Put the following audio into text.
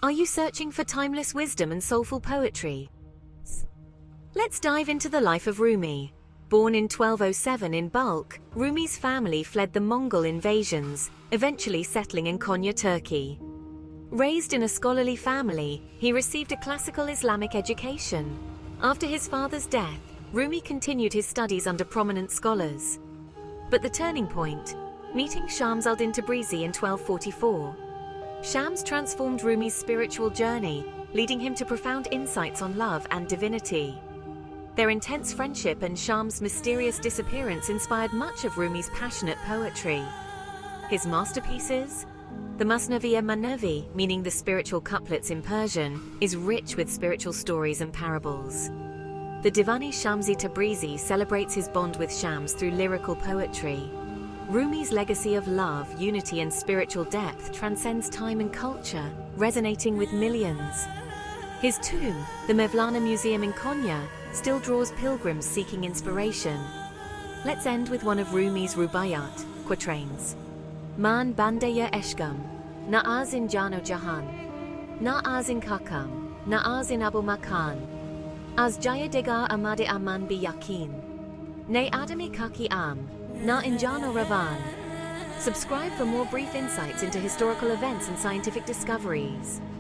Are you searching for timeless wisdom and soulful poetry? Let's dive into the life of Rumi. Born in 1207 in Balkh, Rumi's family fled the Mongol invasions, eventually settling in Konya, Turkey. Raised in a scholarly family, he received a classical Islamic education. After his father's death, Rumi continued his studies under prominent scholars. But the turning point, meeting Shams al-Din Tabrizi in 1244. Shams transformed Rumi's spiritual journey, leading him to profound insights on love and divinity. Their intense friendship and Shams' mysterious disappearance inspired much of Rumi's passionate poetry. His masterpieces? The Masnaviya Manavi, meaning the spiritual couplets in Persian, is rich with spiritual stories and parables. The Divani Shamsi Tabrizi celebrates his bond with Shams through lyrical poetry. Rumi's legacy of love, unity and spiritual depth transcends time and culture, resonating with millions. His tomb, the Mevlana Museum in Konya, still draws pilgrims seeking inspiration. Let's end with one of Rumi's Rubaiyat, quatrains. Man bandaya eshkam, na'azin jano jahan, na'azin kakam, na'azin abu makan, az jaya digar amade aman bi yakin, ne adami kaki am, na injano ravan. Subscribe for more brief insights into historical events and scientific discoveries.